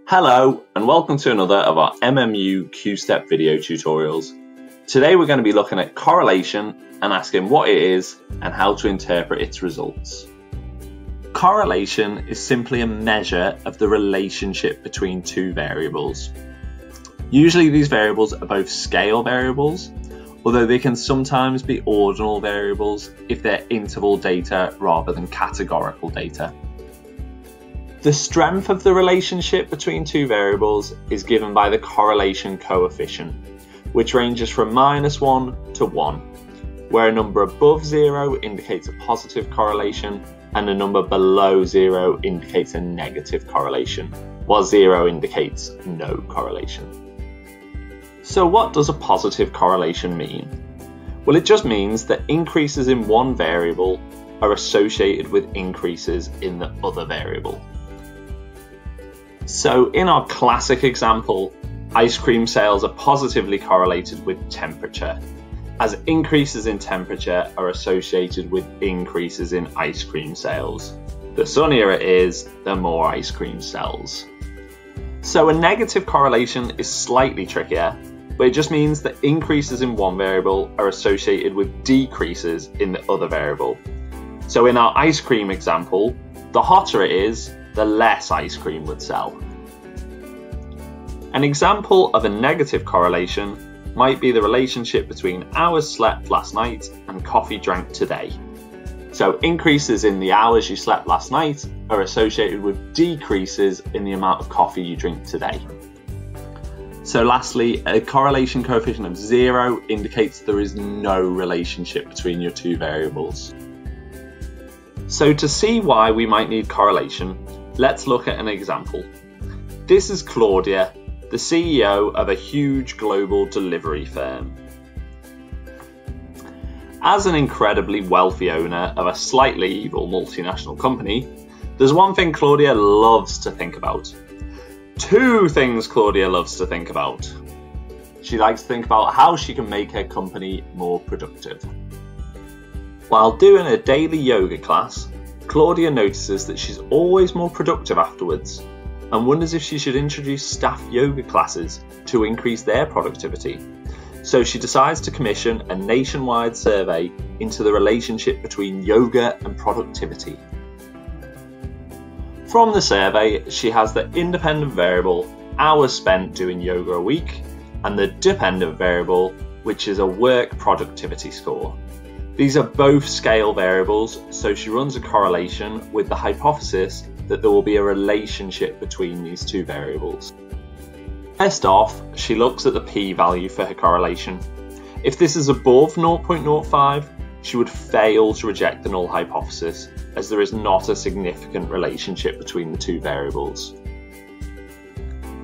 Hello and welcome to another of our MMU Q-Step video tutorials. Today we're going to be looking at correlation and asking what it is and how to interpret its results. Correlation is simply a measure of the relationship between two variables. Usually these variables are both scale variables, although they can sometimes be ordinal variables if they're interval data rather than categorical data. The strength of the relationship between two variables is given by the correlation coefficient, which ranges from -1 to 1, where a number above 0 indicates a positive correlation and a number below 0 indicates a negative correlation, while 0 indicates no correlation. So what does a positive correlation mean? Well, it just means that increases in one variable are associated with increases in the other variable. So in our classic example, ice cream sales are positively correlated with temperature, as increases in temperature are associated with increases in ice cream sales. The sunnier it is, the more ice cream sells. So a negative correlation is slightly trickier, but it just means that increases in one variable are associated with decreases in the other variable. So in our ice cream example, the hotter it is, the less ice cream would sell. An example of a negative correlation might be the relationship between hours slept last night and coffee drank today. So increases in the hours you slept last night are associated with decreases in the amount of coffee you drink today. So lastly, a correlation coefficient of 0 indicates there is no relationship between your two variables. So to see why we might need correlation, let's look at an example. This is Claudia, the CEO of a huge global delivery firm. As an incredibly wealthy owner of a slightly evil multinational company, there's one thing Claudia loves to think about. Two things Claudia loves to think about. She likes to think about how she can make her company more productive. While doing a daily yoga class, Claudia notices that she's always more productive afterwards and wonders if she should introduce staff yoga classes to increase their productivity. So she decides to commission a nationwide survey into the relationship between yoga and productivity. From the survey, she has the independent variable, hours spent doing yoga a week, and the dependent variable, which is a work productivity score. These are both scale variables, so she runs a correlation with the hypothesis that there will be a relationship between these two variables. First off, she looks at the p-value for her correlation. If this is above 0.05, she would fail to reject the null hypothesis, as there is not a significant relationship between the two variables.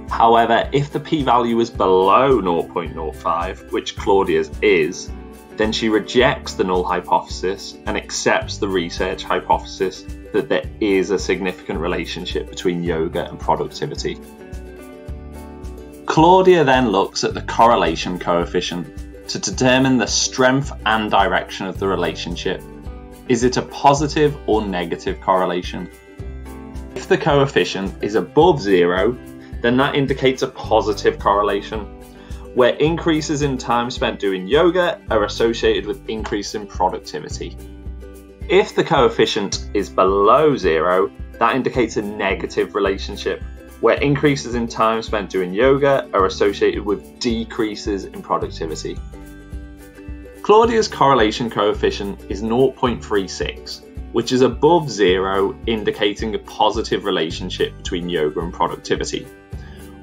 However, if the p-value is below 0.05, which Claudia's is, then she rejects the null hypothesis and accepts the research hypothesis that there is a significant relationship between yoga and productivity. Claudia then looks at the correlation coefficient to determine the strength and direction of the relationship. Is it a positive or negative correlation? If the coefficient is above 0, then that indicates a positive correlation, where increases in time spent doing yoga are associated with increase in productivity. If the coefficient is below 0, that indicates a negative relationship, where increases in time spent doing yoga are associated with decreases in productivity. Claudia's correlation coefficient is 0.36, which is above 0, indicating a positive relationship between yoga and productivity.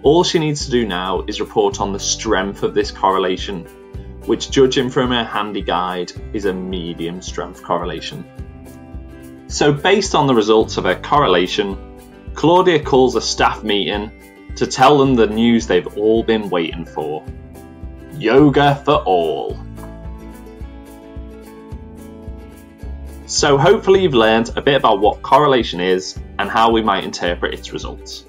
All she needs to do now is report on the strength of this correlation, which, judging from her handy guide, is a medium strength correlation. So based on the results of her correlation, Claudia calls a staff meeting to tell them the news they've all been waiting for. Yoga for all. So hopefully you've learned a bit about what correlation is and how we might interpret its results.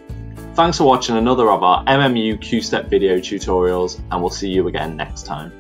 Thanks for watching another of our MMU Q-Step video tutorials, and we'll see you again next time.